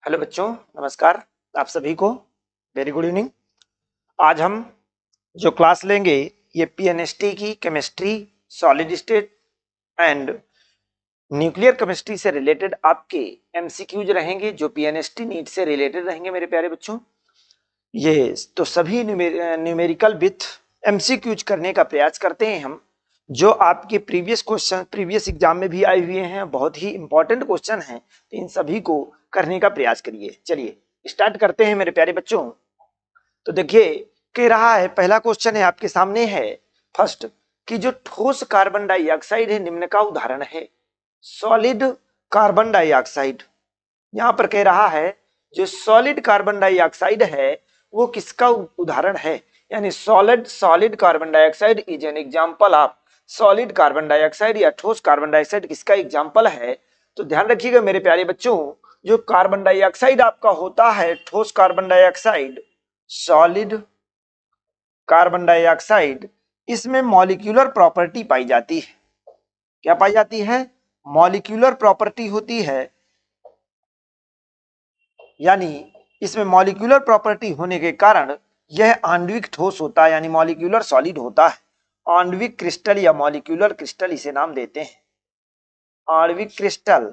Hello बच्चों, नमस्कार। आप सभी को वेरी गुड इवनिंग। आज हम जो क्लास लेंगे ये पीएनएसटी की chemistry, solid state and nuclear chemistry से रिलेटेड आपके एमसीक्यूज रहेंगे जो पीएनएसटी नीट से रिलेटेड रहेंगे मेरे प्यारे बच्चों। ये तो सभी न्यूमेरिकल विथ एमसीक्यूज करने का प्रयास करते हैं हम, जो आपके प्रीवियस एग्जाम में भी आए हुए हैं, बहुत ही इंपॉर्टेंट क्वेश्चन हैं, तो इन सभी को करने का प्रयास करिए। चलिए स्टार्ट करते हैं मेरे प्यारे बच्चों। तो देखिए कह रहा है, पहला क्वेश्चन है आपके सामने है फर्स्ट, कि जो ठोस कार्बन डाइऑक्साइड है निम्न का उदाहरण है। सॉलिड कार्बन डाइऑक्साइड, यहां पर कह रहा है जो सॉलिड कार्बन डाइऑक्साइड है वो किसका उदाहरण है, यानी solid carbon dioxide is an example of, solid carbon dioxide या ठोस कार्बन डाइऑक्साइड किसका एग्जांपल है। तो ध्यान रखिएगा मेरे प्यारे बच्चों, जो कार्बन डाइऑक्साइड आपका होता है ठोस carbon dioxide, solid carbon dioxide, इसमें मॉलिक्यूलर प्रॉपर्टी पाई जाती है। क्या पाई जाती है? मॉलिक्यूलर प्रॉपर्टी होती है, यानी इसमें मॉलिक्यूलर प्रॉपर्टी होने के कारण यह आणविक ठोस होता है, यानी मॉलिक्यूलर सॉलिड होता है। आणविक क्रिस्टल या मॉलिक्यूलर क्रिस्टल इसे नाम देते हैं, आणविक क्रिस्टल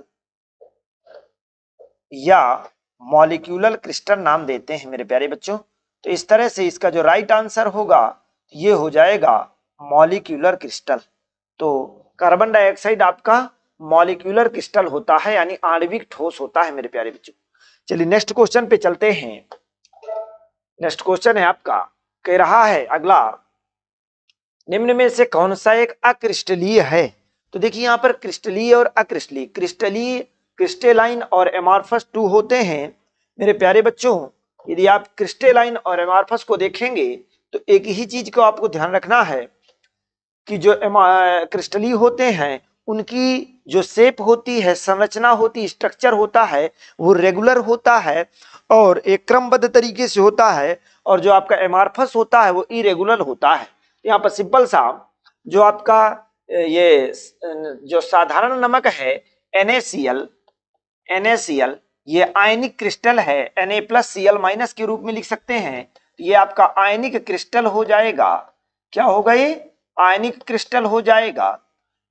या मॉलिक्यूलर क्रिस्टल नाम देते हैं मेरे प्यारे बच्चों। तो इस तरह से इसका जो राइट आंसर होगा ये हो जाएगा मॉलिक्यूलर क्रिस्टल। तो कार्बन डाइऑक्साइड आपका मॉलिक्यूलर क्रिस्टल होता है, यानी आणविक ठोस होता है मेरे प्यारे बच्चों। चलिए नेक्स्ट क्वेश्चन पे चलते हैं। नेक्स्ट क्वेश्चन है आपका, कह रहा है अगला, निम्न में से कौन सा एक अक्रिस्टलीय है। तो देखिए यहां पर क्रिस्टलीय और अक्रिस्टलीय, क्रिस्टेलाइन और एमॉर्फस टू होते हैं मेरे प्यारे बच्चों। यदि आप क्रिस्टेलाइन और एमॉर्फस को देखेंगे तो एक ही चीज को आपको ध्यान रखना है कि जो क्रिस्टलीय होते हैं उनकी जो शेप होती है, संरचना होती, स्ट्रक्चर होता है, वो रेगुलर होता है और एक क्रमबद्ध तरीके से होता है, और जो आपका एमॉर्फस होता है वो इरेगुलर होता है। यहाँ पर सिंपल सा जो आपका ये जो साधारण नमक है NaCl, ये आयनिक क्रिस्टल है, Na+Cl- के रूप में लिख सकते हैं। तो ये आपका आयनिक क्रिस्टल हो जाएगा। क्या होगा? ये आयनिक क्रिस्टल हो जाएगा।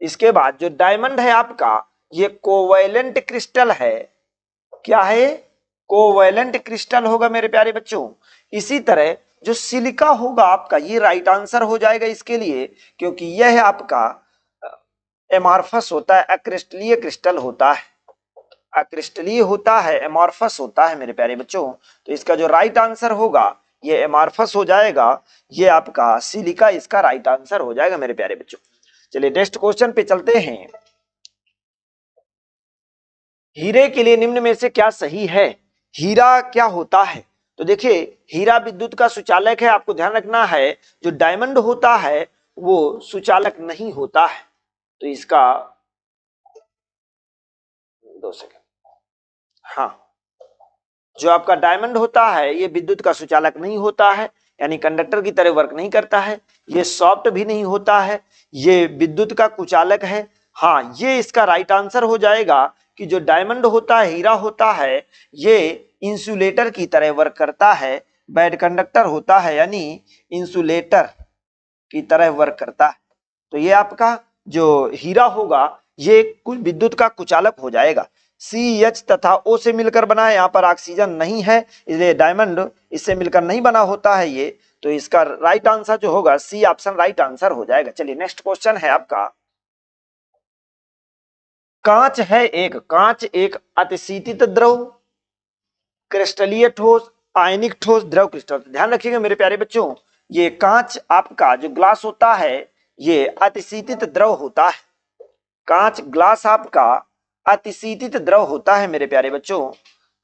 इसके बाद जो डायमंड है आपका, ये कोवैलेंट क्रिस्टल है। क्या है? कोवैलेंट क्रिस्टल होगा मेरे प्यारे बच्चों। इसी तरह जो सिलिका होगा आपका, ये राइट आंसर हो जाएगा इसके लिए, क्योंकि यह आपका एमॉर्फस होता है, अक्रिस्टलीय क्रिस्टल होता है, अक्रिस्टलीय होता है, एमॉर्फस होता है मेरे प्यारे बच्चों। तो इसका जो राइट आंसर होगा ये एमॉर्फस हो जाएगा, ये आपका सिलिका इसका राइट आंसर हो जाएगा मेरे प्यारे बच्चों। चलिए नेक्स्ट क्वेश्चन पे चलते हैं। हीरे के लिए निम्न में से क्या सही है? हीरा क्या होता है? तो देखिए हीरा विद्युत का सुचालक है। आपको ध्यान रखना है जो डायमंड होता है वो सुचालक नहीं होता है। तो इसका 2 सेकंड, हाँ, जो आपका डायमंड होता है ये विद्युत का सुचालक नहीं होता है, यानी कंडक्टर की तरह वर्क नहीं करता है। ये सॉफ्ट भी नहीं होता है, ये विद्युत का कुचालक है। हाँ, ये इसका राइट आंसर हो जाएगा कि जो डायमंड होता है, हीरा होता है, ये इंसुलेटर की तरह वर्क करता है, बैड कंडक्टर होता है, यानी इंसुलेटर की तरह वर्क करता है। तो ये आपका जो हीरा होगा ये कुछ विद्युत का कुचालक हो जाएगा। CH तथा O से मिलकर बना है, यहाँ पर ऑक्सीजन नहीं है, इसलिए डायमंड इससे मिलकर नहीं बना होता है ये। तो इसका राइट आंसर जो होगा सी ऑप्शन राइट आंसर हो जाएगा। चलिए नेक्स्ट क्वेश्चन है आपका, कांच एक अतिशीतित द्रव, क्रिस्टलीय ठोस, आयनिक ठोस, द्रव क्रिस्टल। ध्यान रखिएगा मेरे प्यारे बच्चों, ये कांच आपका जो ग्लास होता है ये अतिशीतित द्रव होता है। कांच ग्लास आपका अतिशीतित द्रव होता है मेरे प्यारे बच्चों।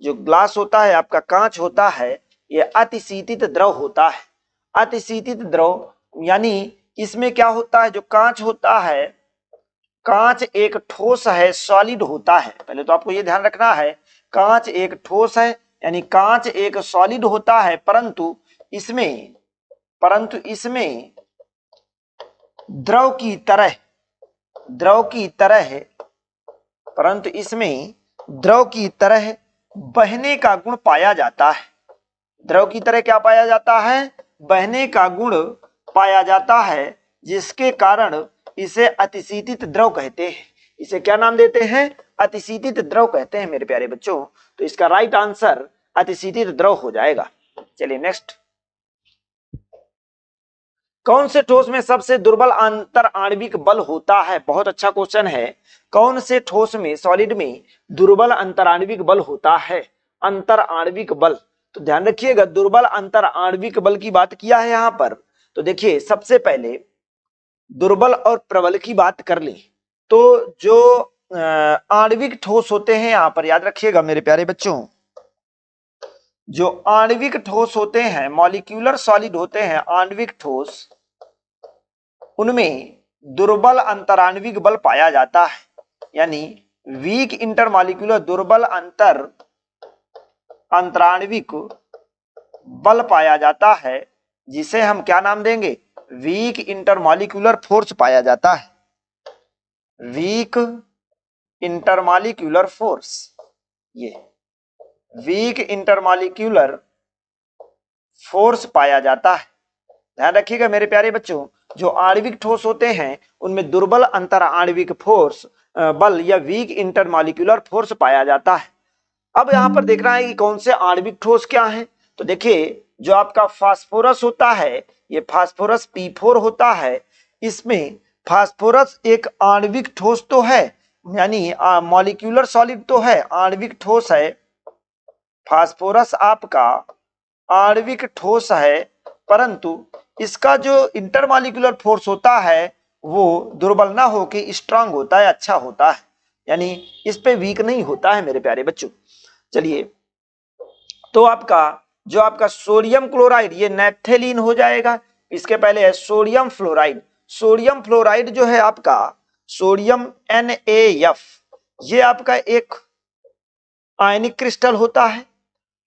जो ग्लास होता है आपका, कांच होता है, ये अतिशीतित द्रव होता है। अतिशीतित द्रव यानी इसमें क्या होता है, जो कांच होता है, कांच एक ठोस है, सॉलिड होता है। पहले तो आपको ये ध्यान रखना है, कांच एक ठोस है, यानी कांच एक सॉलिड होता है, परंतु इसमें द्रव की तरह परंतु इसमें द्रव की तरह बहने का गुण पाया जाता है। द्रव की तरह क्या पाया जाता है? बहने का गुण पाया जाता है, जिसके कारण इसे अतिशीतित द्रव कहते हैं। इसे क्या नाम देते हैं? अतिशीतित द्रव कहते हैं मेरे प्यारे बच्चों। तो इसका राइट आंसर अतिशीतित द्रव हो जाएगा। चलिए नेक्स्ट, कौन से ठोस में सबसे दुर्बल अंतर आणविक बल होता है? बहुत अच्छा क्वेश्चन है। कौन से ठोस में, सॉलिड में दुर्बल अंतर आणविक बल होता है? अंतर आणविक बल, तो ध्यान रखिएगा दुर्बल अंतर आणविक बल की बात किया है यहां पर। तो देखिए सबसे पहले दुर्बल और प्रबल की बात कर ली, तो जो आणविक ठोस होते हैं यहां पर याद रखिएगा मेरे प्यारे बच्चों, जो आणविक ठोस होते हैं, मॉलिक्यूलर सॉलिड होते हैं आणविक ठोस, उनमें दुर्बल अंतराण्विक बल पाया जाता है, यानी वीक इंटरमॉलिक्यूलर दुर्बल अंतराण्विक बल पाया जाता है, जिसे हम क्या नाम देंगे? वीक इंटरमॉलिक्यूलर फोर्स पाया जाता है। वीक इंटरमॉलिक्यूलर फोर्स, ये वीक इंटरमॉलिक्यूलर फोर्स पाया जाता है। ध्यान रखिएगा मेरे प्यारे बच्चों, जो आणविक ठोस होते हैं उनमें दुर्बल अंतर आणविक फोर्स बल या वीक इंटरमॉलिक्यूलर फोर्स पाया जाता है। अब यहां पर देखना है कि कौन से आणविक ठोस क्या है। तो देखिए जो आपका फास्फोरस होता है, ये फास्फोरस P4 होता है। इसमें फास्फोरस एक आणविक ठोस तो है, यानी मॉलिक्यूलर सॉलिड तो है, आणविक ठोस है। फास्फोरस आपका आणविक ठोस है, परंतु इसका जो इंटरमॉलिक्यूलर फोर्स होता है वो दुर्बल ना होकर स्ट्रांग होता है, अच्छा होता है, यानी इस पे वीक नहीं होता है मेरे प्यारे बच्चों। चलिए, तो जो आपका सोडियम क्लोराइड, ये नैप्थेलीन हो जाएगा। इसके पहले है सोडियम फ्लोराइड। सोडियम फ्लोराइड जो है आपका सोडियम NaF, ये आपका एक आयनिक क्रिस्टल होता है।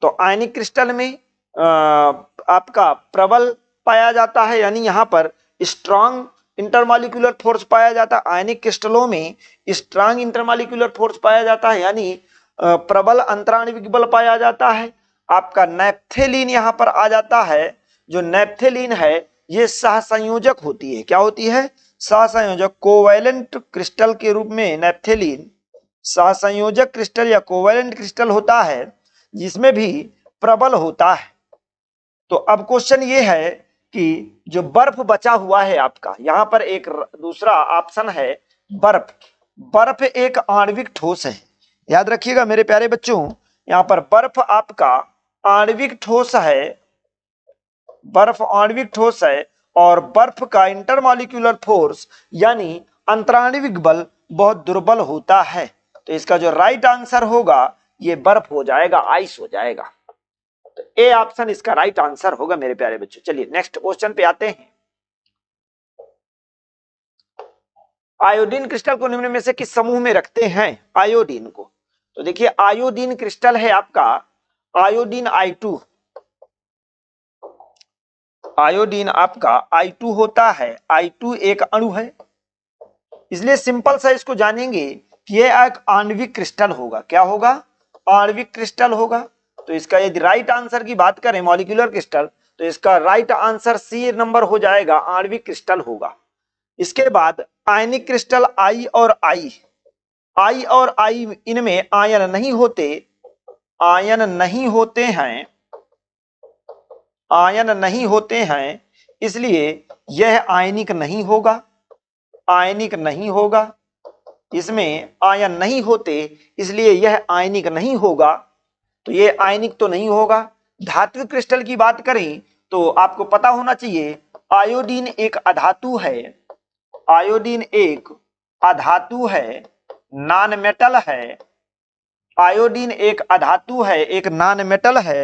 तो आयनिक क्रिस्टल में आपका प्रबल पाया जाता है, यानी यहां पर स्ट्रांग इंटरमॉलिक्यूलर फोर्स पाया जाता है। आयनिक क्रिस्टलों में स्ट्रांग इंटरमॉलिक्यूलर फोर्स पाया जाता है, यानी प्रबल अंतराण्विक बल पाया जाता है। आपका नैप्थेलीन यहां पर आ जाता है। जो नैप्थेलीन है ये सहसंयोजक होती है। क्या होती है? सहसंयोजक, कोवैलेंट क्रिस्टल के रूप में नैप्थेलीन सहसंयोजक क्रिस्टल या कोवैलेंट क्रिस्टल होता है, जिसमें भी प्रबल होता है। तो अब क्वेश्चन ये है कि जो बर्फ बचा हुआ है आपका, यहां पर एक दूसरा ऑप्शन है बर्फ। बर्फ एक आणविक ठोस है, याद रखिएगा मेरे प्यारे बच्चों। यहां पर बर्फ आपका आणविक ठोस है, बर्फ आणविक ठोस है, और बर्फ का इंटरमॉलिक्यूलर फोर्स यानी अंतराण्विक बल बहुत दुर्बल होता है। तो इसका जो राइट आंसर होगा ये बर्फ हो जाएगा, आइस हो जाएगा। तो ए ऑप्शन इसका राइट आंसर होगा मेरे प्यारे बच्चों। चलिए नेक्स्ट क्वेश्चन पे आते हैं। आयोडीन क्रिस्टल को निम्न में से किस समूह में रखते हैं? आयोडीन को, तो देखिए आयोडीन क्रिस्टल है आपका आयोडीन I2। आयोडीन आपका I2 होता है। I2 एक अणु है, इसलिए सिंपल सा इसको जानेंगे कि यह एक आणविक क्रिस्टल होगा। क्या होगा? आणविक क्रिस्टल होगा। तो इसका यदि राइट आंसर की बात करें मॉलिक्यूलर क्रिस्टल, तो इसका राइट आंसर सी नंबर हो जाएगा, आणविक क्रिस्टल होगा। इसके बाद आयनिक क्रिस्टल I और I इनमें आयन नहीं होते, आयन नहीं होते हैं, आयन नहीं होते हैं, इसलिए यह आयनिक नहीं होगा, आयनिक नहीं होगा। इसमें आयन नहीं होते इसलिए यह आयनिक नहीं होगा, तो यह आयनिक तो नहीं होगा। धात्विक क्रिस्टल की बात करें तो आपको पता होना चाहिए आयोडीन एक अधातु है, आयोडीन एक अधातु है, नॉन मेटल है। आयोडीन एक अधातु है, एक नॉन मेटल है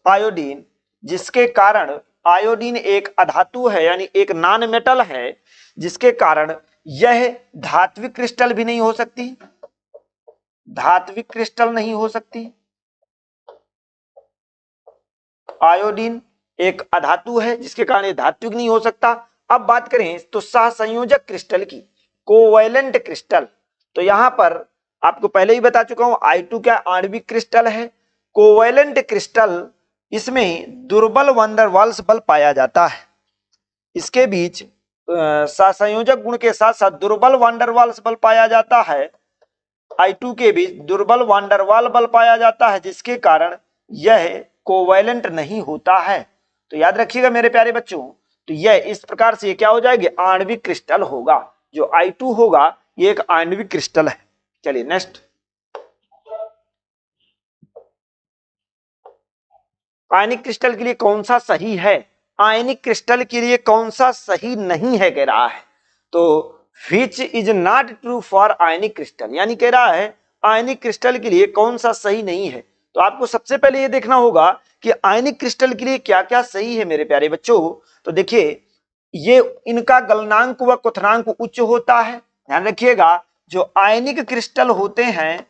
आयोडीन, जिसके कारण आयोडीन एक अधातु है यानी एक नॉन मेटल है, जिसके कारण यह धात्विक क्रिस्टल भी नहीं हो सकती, धात्विक क्रिस्टल नहीं हो सकती। आयोडीन एक अधातु है जिसके कारण यह धात्विक नहीं हो सकता। अब बात करें तो सहसंयोजक क्रिस्टल की, कोवैलेंट क्रिस्टल, तो यहां पर आपको पहले ही बता चुका हूं I2 क्या आणविक क्रिस्टल है, कोवैलेंट क्रिस्टल, इसमें दुर्बल वैन डर वाल्स बल पाया जाता है। इसके बीच सहसंयोजक गुण के साथ साथ दुर्बल वैन डर वाल्स बल पाया जाता है। I2 के बीच दुर्बल वैन डर वाल बल पाया जाता है, जिसके कारण यह कोवैलेंट नहीं होता है। तो याद रखिएगा मेरे प्यारे बच्चों, तो यह इस प्रकार से क्या हो जाएगी, आणविक क्रिस्टल होगा। जो I2 होगा ये एक आणविक क्रिस्टल है। चलिए नेक्स्ट, आयनिक क्रिस्टल के लिए कौन सा सही है, आयनिक क्रिस्टल के लिए कौन सा सही नहीं है कह रहा है। तो which is not true for ionic crystal, यानी कह रहा है आयनिक क्रिस्टल के लिए कौन सा सही नहीं है। तो आपको सबसे पहले ये देखना होगा कि आयनिक क्रिस्टल के लिए क्या क्या सही है मेरे प्यारे बच्चों। तो देखिए, ये इनका गलनांक व क्वथनांक उच्च होता है। ध्यान रखिएगा, जो आयनिक क्रिस्टल होते हैं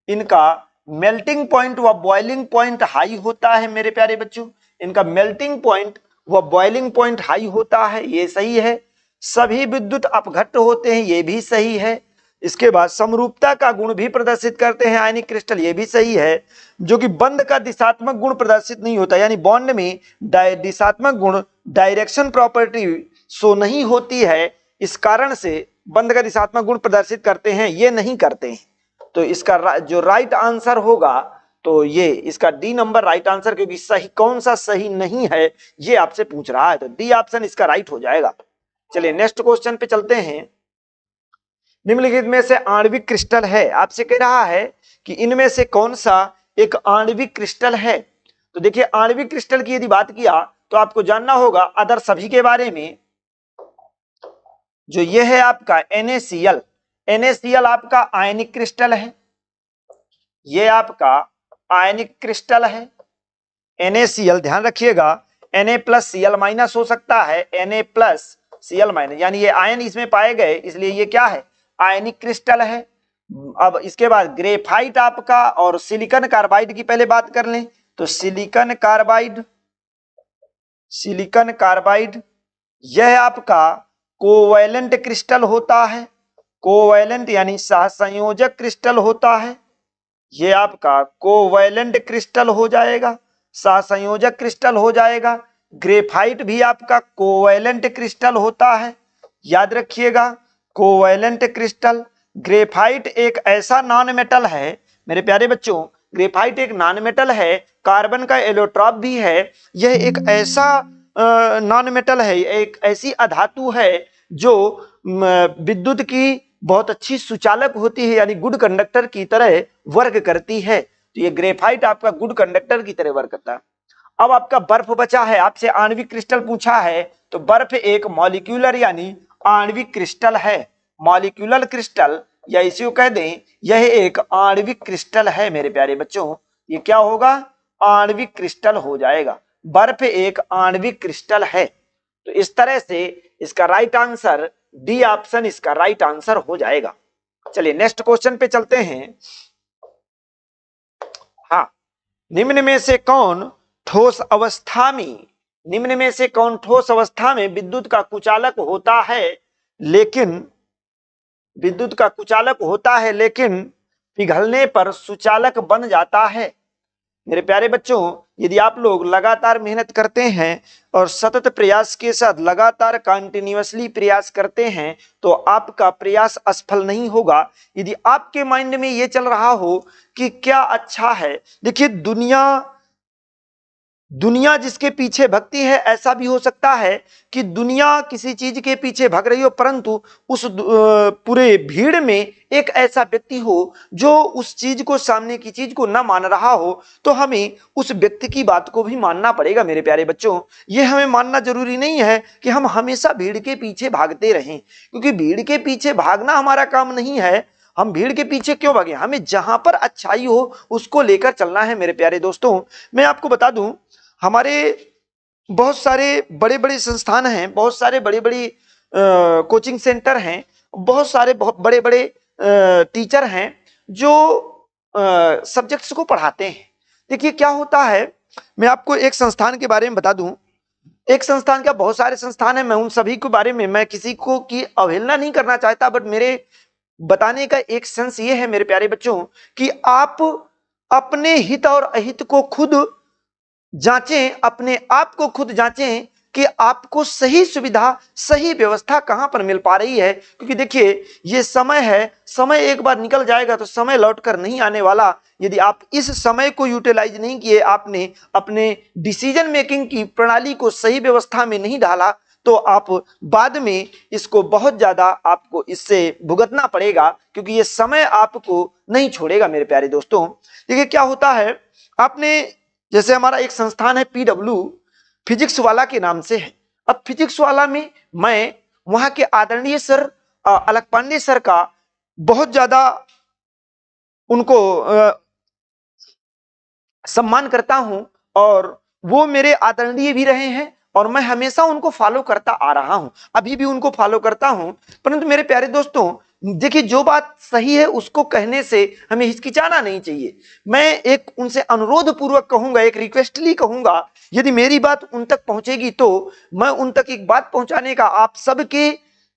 इनका मेल्टिंग पॉइंट व बॉइलिंग पॉइंट हाई होता है मेरे प्यारे बच्चों। इनका मेल्टिंग पॉइंट व बॉइलिंग पॉइंट हाई होता है, ये सही है। सभी विद्युत अपघट्ट होते हैं, ये भी सही है। इसके बाद समरूपता का गुण भी प्रदर्शित करते हैं आयनिक क्रिस्टल, ये भी सही है। जो कि बंध का दिशात्मक गुण प्रदर्शित नहीं होता, यानी बॉन्ड में दिशात्मक गुण डायरेक्शन प्रॉपर्टी शो नहीं होती है, इस कारण से बंध का दिशात्मक गुण प्रदर्शित करते हैं, ये नहीं करते हैं। तो इसका जो राइट आंसर होगा, तो ये इसका डी नंबर राइट आंसर, क्योंकि सही कौन सा सही नहीं है ये आपसे पूछ रहा है, तो डी ऑप्शन इसका राइट हो जाएगा। चलिए नेक्स्ट क्वेश्चन पे चलते हैं। निम्नलिखित में से आणविक क्रिस्टल है, आपसे कह रहा है कि इनमें से कौन सा एक आणविक क्रिस्टल है। तो देखिए, आणविक क्रिस्टल की यदि बात किया तो आपको जानना होगा अदर सभी के बारे में। जो ये है आपका NaCl, NaCl आपका आयनिक क्रिस्टल है, ये आपका आयनिक क्रिस्टल है NaCl। ध्यान रखिएगा, Na+Cl- हो सकता है, Na+Cl-, यानी ये आयन इसमें पाए गए, इसलिए ये क्या है, आयनिक क्रिस्टल है। अब इसके बाद ग्रेफाइट आपका और सिलिकॉन कार्बाइड की पहले बात कर लें। तो सिलिकॉन कार्बाइड यह आपका कोवैलेंट क्रिस्टल होता है, कोवैलेंट यानी सहसंयोजक क्रिस्टल होता है। ये आपका कोवैलेंट क्रिस्टल हो जाएगा, सहसंयोजक क्रिस्टल हो जाएगा। ग्रेफाइट भी आपका कोवैलेंट क्रिस्टल होता है, याद रखिएगा, कोवैलेंट क्रिस्टल। ग्रेफाइट एक ऐसा नॉन मेटल है मेरे प्यारे बच्चों, ग्रेफाइट एक नॉन मेटल है, कार्बन का एलोट्रॉप भी है। यह एक ऐसा नॉन मेटल है, एक ऐसी अधातु है जो विद्युत की बहुत अच्छी सुचालक होती है, यानी गुड कंडक्टर की तरह वर्क करती है। तो ये ग्रेफाइट आपका गुड कंडक्टर की तरह वर्क करता है। अब आपका बर्फ बचा है, आपसे आणविक क्रिस्टल पूछा है, तो बर्फ एक मॉलिक्यूलर यानी आणविक क्रिस्टल है। मॉलिक्यूलर क्रिस्टल या इसी को कह दें, यह एक आणविक क्रिस्टल है मेरे प्यारे बच्चों। ये क्या होगा, आणविक क्रिस्टल हो जाएगा। बर्फ एक आणविक क्रिस्टल है। तो इस तरह से इसका राइट आंसर डी ऑप्शन इसका राइट आंसर हो जाएगा। चलिए नेक्स्ट क्वेश्चन पे चलते हैं। हाँ, निम्न में से कौन ठोस अवस्था में विद्युत का कुचालक होता है, लेकिन पिघलने पर सुचालक बन जाता है। मेरे प्यारे बच्चों, यदि आप लोग लगातार मेहनत करते हैं और सतत प्रयास के साथ लगातार कंटिन्यूअसली प्रयास करते हैं, तो आपका प्रयास असफल नहीं होगा। यदि आपके माइंड में ये चल रहा हो कि क्या अच्छा है, देखिए दुनिया जिसके पीछे भगती है, ऐसा भी हो सकता है कि दुनिया किसी चीज के पीछे भाग रही हो, परंतु उस पूरे भीड़ में एक ऐसा व्यक्ति हो जो उस चीज को, सामने की चीज को न मान रहा हो, तो हमें उस व्यक्ति की बात को भी मानना पड़ेगा मेरे प्यारे बच्चों। ये हमें मानना जरूरी नहीं है कि हम हमेशा भीड़ के पीछे भागते रहें, क्योंकि भीड़ के पीछे भागना हमारा काम नहीं है। हम भीड़ के पीछे क्यों भागे, हमें जहां पर अच्छाई हो उसको लेकर चलना है मेरे प्यारे दोस्तों। मैं आपको बता दूं, हमारे बहुत सारे बड़े बड़े संस्थान हैं, बहुत सारे बड़ी बड़ी कोचिंग सेंटर हैं, बहुत सारे बहुत बड़े बड़े टीचर हैं जो सब्जेक्ट्स को पढ़ाते हैं। देखिए क्या होता है, मैं आपको एक संस्थान के बारे में बता दूं। एक संस्थान क्या, बहुत सारे संस्थान हैं, मैं उन सभी के बारे में, मैं किसी को की अवहेलना नहीं करना चाहता, बट मेरे बताने का एक सेंस ये है मेरे प्यारे बच्चों कि आप अपने हित और अहित को खुद जांचें, अपने आप को खुद जांचें कि आपको सही सुविधा, सही व्यवस्था कहां पर मिल पा रही है। क्योंकि देखिए ये समय है, समय एक बार निकल जाएगा तो समय लौटकर नहीं आने वाला। यदि आप इस समय को यूटिलाइज नहीं किए, आपने अपने डिसीजन मेकिंग की प्रणाली को सही व्यवस्था में नहीं डाला, तो आप बाद में इसको बहुत ज्यादा आपको इससे भुगतना पड़ेगा, क्योंकि ये समय आपको नहीं छोड़ेगा मेरे प्यारे दोस्तों। देखिए क्या होता है, आपने जैसे हमारा एक संस्थान है पीडब्ल्यू फिजिक्स वाला के नाम से है। अब फिजिक्स वाला में मैं वहां के आदरणीय सर अलग पांडे सर का बहुत ज्यादा उनको सम्मान करता हूं, और वो मेरे आदरणीय भी रहे हैं और मैं हमेशा उनको फॉलो करता आ रहा हूं, अभी भी उनको फॉलो करता हूं। परंतु मेरे प्यारे दोस्तों देखिए, जो बात सही है उसको कहने से हमें हिचकिचाना नहीं चाहिए। मैं एक उनसे अनुरोध पूर्वक कहूंगा, एक रिक्वेस्टली कहूंगा, यदि मेरी बात उन तक पहुंचेगी तो मैं उन तक एक बात पहुंचाने का, आप सबके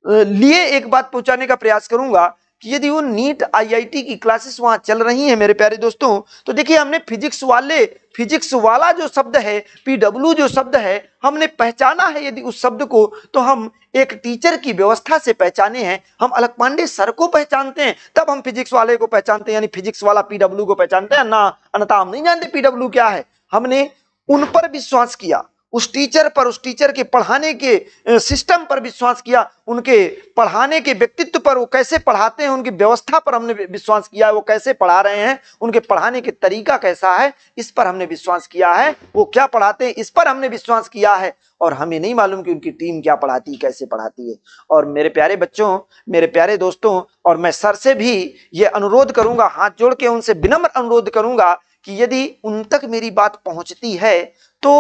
लिए एक बात पहुंचाने का प्रयास करूंगा कि यदि वो नीट आईआईटी की क्लासेस वहां चल रही हैं मेरे प्यारे दोस्तों, तो देखिए हमने फिजिक्स वाला जो शब्द है, पीडब्ल्यू जो शब्द है, हमने पहचाना है यदि उस शब्द को, तो हम एक टीचर की व्यवस्था से पहचाने हैं। हम अलग पांडे सर को पहचानते हैं तब हम फिजिक्स वाले को पहचानते हैं, यानी फिजिक्स वाला पीडब्ल्यू को पहचानते हैं ना, अन्यथा हम नहीं जानते पीडब्ल्यू क्या है। हमने उन पर विश्वास किया, उस टीचर पर, उस टीचर के पढ़ाने के सिस्टम पर विश्वास किया, उनके पढ़ाने के व्यक्तित्व पर, वो कैसे पढ़ाते हैं, उनकी व्यवस्था पर हमने विश्वास किया, वो कैसे पढ़ा रहे हैं, उनके पढ़ाने के तरीका कैसा है, इस पर हमने विश्वास किया है, वो क्या पढ़ाते हैं इस पर हमने विश्वास किया है। और हमें नहीं मालूम कि उनकी टीम क्या पढ़ाती है, कैसे पढ़ाती है। और मेरे प्यारे बच्चों, मेरे प्यारे दोस्तों, और मैं सर से भी ये अनुरोध करूंगा, हाथ जोड़ के उनसे विनम्र अनुरोध करूंगा कि यदि उन तक मेरी बात पहुंचती है तो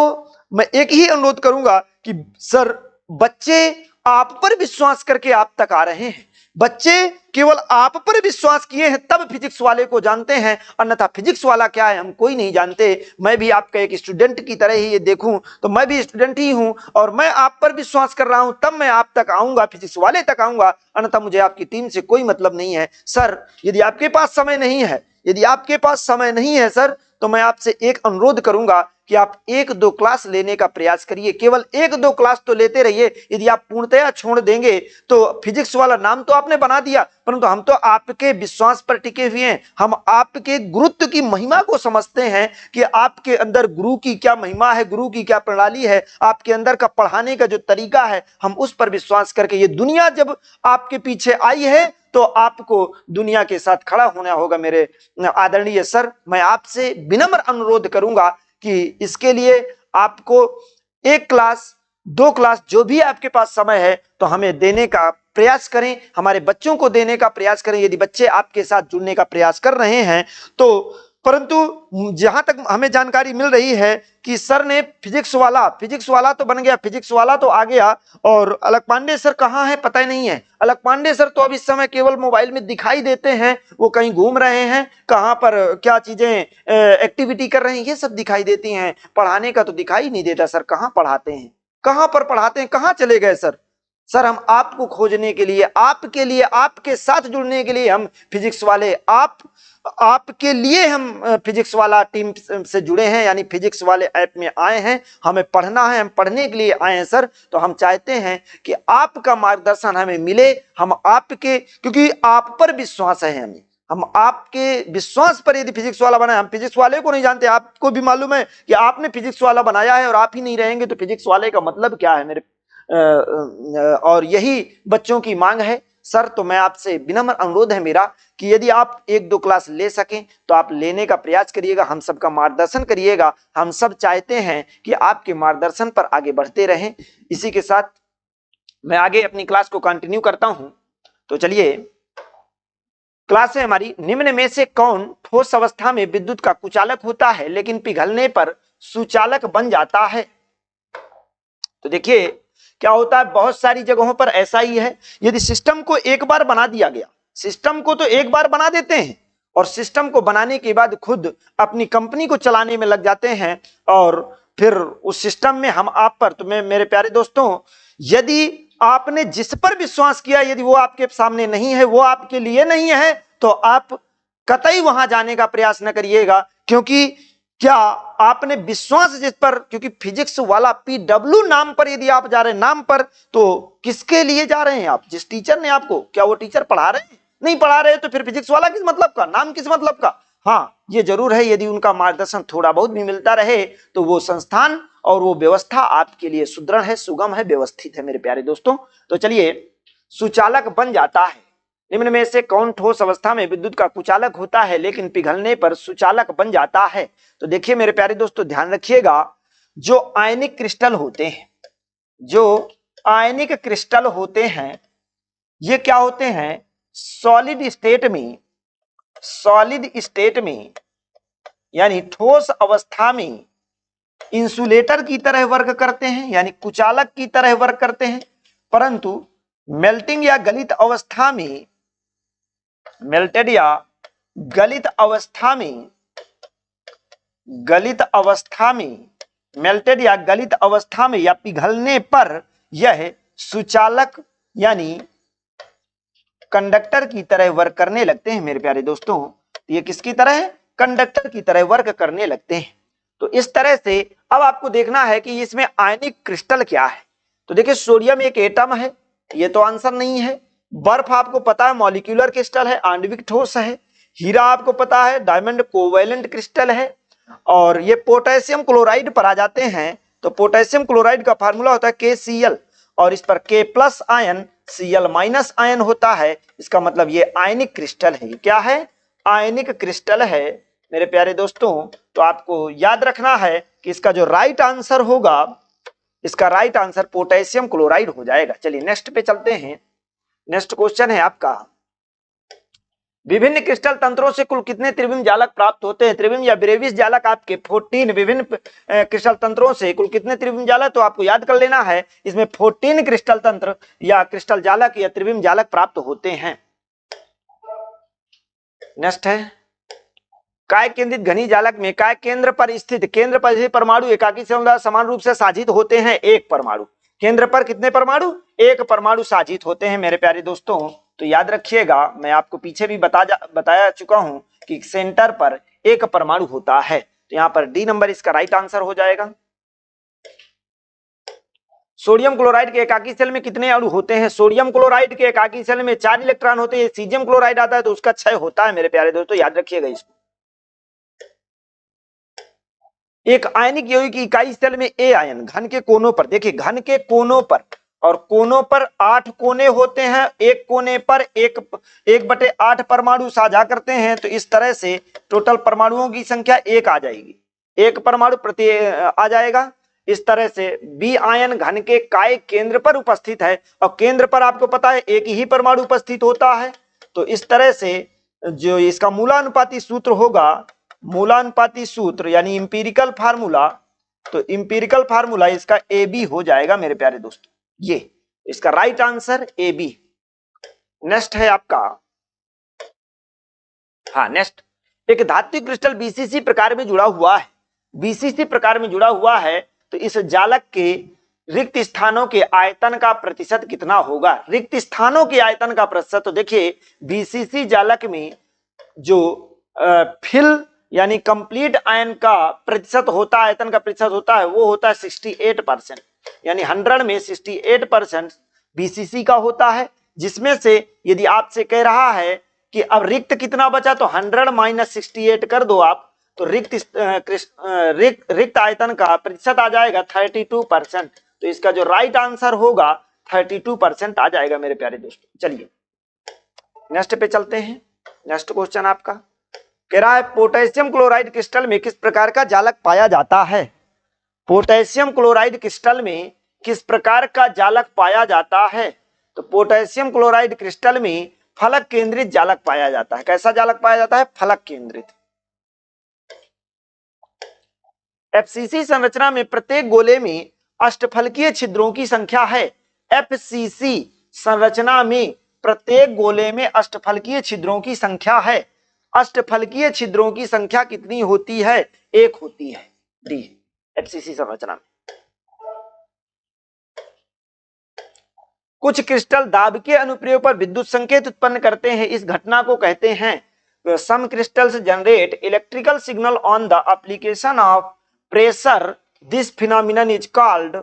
मैं एक ही अनुरोध करूंगा कि सर, बच्चे आप पर विश्वास करके आप तक आ रहे हैं, बच्चे केवल आप पर विश्वास किए हैं तब फिजिक्स वाले को जानते हैं, अन्यथा फिजिक्स वाला क्या है हम कोई नहीं जानते। मैं भी आपका एक स्टूडेंट की तरह ही ये देखूं तो मैं भी स्टूडेंट ही हूं, और मैं आप पर विश्वास कर रहा हूं तब मैं आप तक आऊंगा, फिजिक्स वाले तक आऊंगा, अन्यथा मुझे आपकी टीम से कोई मतलब नहीं है। सर यदि आपके पास समय नहीं है, यदि आपके पास समय नहीं है सर, तो मैं आपसे एक अनुरोध करूंगा कि आप 1-2 क्लास लेने का प्रयास करिए, केवल 1-2 क्लास तो लेते रहिए। यदि आप पूर्णतया छोड़ देंगे तो फिजिक्स वाला नाम तो आपने बना दिया, परंतु हम तो आपके विश्वास पर टिके हुए हैं, हम आपके गुरुत्व की महिमा को समझते हैं कि आपके अंदर गुरु की क्या महिमा है, गुरु की क्या प्रणाली है, आपके अंदर का पढ़ाने का जो तरीका है, हम उस पर विश्वास करके, ये दुनिया जब आपके पीछे आई है तो आपको दुनिया के साथ खड़ा होना होगा। मेरे आदरणीय सर, मैं आपसे विनम्र अनुरोध करूंगा कि इसके लिए आपको 1 क्लास, 2 क्लास, जो भी आपके पास समय है तो हमें देने का प्रयास करें, हमारे बच्चों को देने का प्रयास करें। यदि बच्चे आपके साथ जुड़ने का प्रयास कर रहे हैं तो, परंतु जहां तक हमें जानकारी मिल रही है कि सर ने फिजिक्स वाला तो बन गया, फिजिक्स वाला तो आ गया, और अलग पांडे सर कहाँ है पता ही नहीं है। अलग पांडे सर तो अब इस समय केवल मोबाइल में दिखाई देते हैं, वो कहीं घूम रहे हैं, कहाँ पर क्या चीजें एक्टिविटी कर रहे हैं ये सब दिखाई देती हैं, पढ़ाने का तो दिखाई नहीं देता। सर कहाँ पढ़ाते हैं, कहाँ पर पढ़ाते हैं, कहाँ चले गए सर? सर हम आपको खोजने के लिए, आपके लिए, आपके साथ जुड़ने के लिए हम फिजिक्स वाले, आपके लिए हम फिजिक्स वाला टीम से जुड़े हैं, यानी फिजिक्स वाले ऐप में आए हैं। हमें पढ़ना है, हम पढ़ने के लिए आए हैं सर। तो हम चाहते हैं कि आपका मार्गदर्शन हमें मिले, हम आपके, क्योंकि आप पर विश्वास है हमें, हम आपके विश्वास पर यदि फिजिक्स वाला बनाए, हम फिजिक्स वाले को नहीं जानते, आपको भी मालूम है कि आपने फिजिक्स वाला बनाया है और आप ही नहीं रहेंगे तो फिजिक्स वाले का मतलब क्या है मेरे, और यही बच्चों की मांग है सर। तो मैं आपसे विनम्र अनुरोध है मेरा कि यदि आप 1-2 क्लास ले सकें तो आप लेने का प्रयास करिएगा, हम सबका मार्गदर्शन करिएगा। हम सब चाहते हैं कि आपके मार्गदर्शन पर आगे बढ़ते रहें। इसी के साथ मैं आगे अपनी क्लास को कंटिन्यू करता हूं। तो चलिए, क्लास है हमारी, निम्न में से कौन ठोस अवस्था में विद्युत का कुचालक होता है लेकिन पिघलने पर सुचालक बन जाता है? तो देखिए क्या होता है, बहुत सारी जगहों पर ऐसा ही है। यदि सिस्टम को एक बार बना दिया गया, सिस्टम को तो एक बार बना देते हैं और सिस्टम को बनाने के बाद खुद अपनी कंपनी को चलाने में लग जाते हैं, और फिर उस सिस्टम में हम आप पर, तो मेरे प्यारे दोस्तों, यदि आपने जिस पर विश्वास किया यदि वो आपके सामने नहीं है, वो आपके लिए नहीं है, तो आप कतई वहां जाने का प्रयास न करिएगा। क्योंकि क्या आपने विश्वास जिस पर, क्योंकि फिजिक्स वाला PW नाम पर यदि आप जा रहे हैं, नाम पर, तो किसके लिए जा रहे हैं आप? जिस टीचर ने आपको, क्या वो टीचर पढ़ा रहे हैं? नहीं पढ़ा रहे, तो फिर फिजिक्स वाला किस मतलब का, नाम किस मतलब का? हाँ, ये जरूर है यदि उनका मार्गदर्शन थोड़ा बहुत भी मिलता रहे तो वो संस्थान और वो व्यवस्था आपके लिए सुदृढ़ है, सुगम है, व्यवस्थित है मेरे प्यारे दोस्तों। तो चलिए, सुचालक बन जाता है। निम्न में से कौन ठोस अवस्था में विद्युत का कुचालक होता है लेकिन पिघलने पर सुचालक बन जाता है? तो देखिए मेरे प्यारे दोस्तों, ध्यान रखिएगा, जो आयनिक क्रिस्टल होते हैं, जो आयनिक क्रिस्टल होते हैं, ये क्या होते हैं? सॉलिड स्टेट में यानी ठोस अवस्था में इंसुलेटर की तरह वर्क करते हैं, यानी कुचालक की तरह वर्क करते हैं, परंतु मेल्टिंग या गलित अवस्था में, मेल्टेड या गलित अवस्था में, मेल्टेड या गलित अवस्था में या पिघलने पर यह सुचालक यानी कंडक्टर की तरह वर्क करने लगते हैं मेरे प्यारे दोस्तों। ये किसकी तरह है? कंडक्टर की तरह वर्क करने लगते हैं। तो इस तरह से अब आपको देखना है कि इसमें आयनिक क्रिस्टल क्या है। तो देखिए, सोडियम एक एटम है, ये तो आंसर नहीं है। बर्फ आपको पता है मॉलिक्यूलर क्रिस्टल है, आणविक ठोस है। हीरा आपको पता है डायमंड कोवैलेंट क्रिस्टल है। और ये पोटेशियम क्लोराइड पर आ जाते हैं, तो पोटेशियम क्लोराइड का फार्मूला होता है KCl, और इस पर K+ आयन Cl- आयन होता है। इसका मतलब ये आयनिक क्रिस्टल है। क्या है? आयनिक क्रिस्टल है मेरे प्यारे दोस्तों। तो आपको याद रखना है कि इसका जो राइट आंसर होगा, इसका राइट आंसर पोटेशियम क्लोराइड हो जाएगा। चलिए नेक्स्ट पे चलते हैं। नेक्स्ट क्वेश्चन है आपका, विभिन्न क्रिस्टल तंत्रों से कुल कितने त्रिविम जालक प्राप्त होते हैं? त्रिविम या ब्रेविस जालक आपके 14 विभिन्न क्रिस्टल तंत्रों से कुल कितने त्रिविम जालक, तो आपको याद कर लेना है, इसमें 14 क्रिस्टल तंत्र या क्रिस्टल जालक या त्रिविम जालक प्राप्त होते हैं। नेक्स्ट है, काय केंद्रित घनी जालक में काय केंद्र पर स्थित परमाणु एकाकी से समान रूप से साझित होते हैं? एक परमाणु। केंद्र पर कितने परमाणु? एक परमाणु साझित होते हैं मेरे प्यारे दोस्तों। तो याद रखिएगा, मैं आपको पीछे भी बताया चुका हूं कि सेंटर पर एक परमाणु होता है। तो यहां पर D नंबर इसका राइट आंसर हो जाएगा। सोडियम क्लोराइड के एकाकी सेल में कितने अणु होते हैं? सोडियम क्लोराइड के एकाकी सेल में 4 इलेक्ट्रॉन होते हैं। सीजियम क्लोराइड आता है तो उसका 6 होता है मेरे प्यारे दोस्तों, याद रखिएगा इसको। एक आयनिक यौगिक की इकाई सेल में A आयन घन के कोनों पर, देखिए घन के कोनों पर, और कोनों पर 8 कोने होते हैं, एक कोने पर 1/8 परमाणु साझा करते हैं। तो इस तरह से टोटल परमाणुओं की संख्या 1 आ जाएगी, एक परमाणु प्रति आ जाएगा। इस तरह से B आयन घन के काय केंद्र पर उपस्थित है, और केंद्र पर आपको पता है एक ही परमाणु उपस्थित होता है। तो इस तरह से जो इसका मूलानुपाती सूत्र होगा, मूलानुपाती सूत्र यानी इंपीरिकल फार्मूला, तो इंपीरिकल फार्मूला इसका AB हो जाएगा मेरे प्यारे दोस्तों। ये इसका राइट आंसर AB। नेक्स्ट है आपका, हाँ नेक्स्ट, एक धात्विक क्रिस्टल BCC प्रकार में जुड़ा हुआ है, BCC प्रकार में जुड़ा हुआ है, तो इस जालक के रिक्त स्थानों के आयतन का प्रतिशत कितना होगा? रिक्त स्थानों के आयतन का प्रतिशत, तो देखिए BCC जालक में जो फिल यानी कंप्लीट आयन का प्रतिशत होता है, आयतन का प्रतिशत होता है, वो होता है 68%, यानी 100 में 68% BCC का होता है। जिसमें से यदि आपसे कह रहा है कि अब रिक्त कितना बचा, तो 100 - 68 कर दो आप, तो रिक्त आयतन का प्रतिशत आ जाएगा 32%। तो इसका जो राइट आंसर होगा 32% आ जाएगा मेरे प्यारे दोस्तों। चलिए नेक्स्ट पे चलते हैं। नेक्स्ट क्वेश्चन आपका कह रहा है, पोटेशियम क्लोराइड क्रिस्टल में किस प्रकार का जालक पाया जाता है? पोटेशियम क्लोराइड क्रिस्टल में किस प्रकार का जालक पाया जाता है? तो पोटेशियम क्लोराइड क्रिस्टल में फलक केंद्रित जालक पाया जाता है। कैसा जालक पाया जाता है? फलक केंद्रित। FCC संरचना में प्रत्येक गोले में अष्टफलकीय छिद्रों की संख्या है। FCC संरचना में प्रत्येक गोले में अष्टफलकीय छिद्रों की संख्या है। अष्टफलकीय छिद्रों की संख्या कितनी होती है? 1 होती है। डी FCC संरचना में। कुछ क्रिस्टल दाब के अनुप्रयोग पर विद्युत संकेत उत्पन्न करते हैं, इस घटना को कहते हैं। Some crystals generate electrical signal on the application of pressure, this phenomenon is called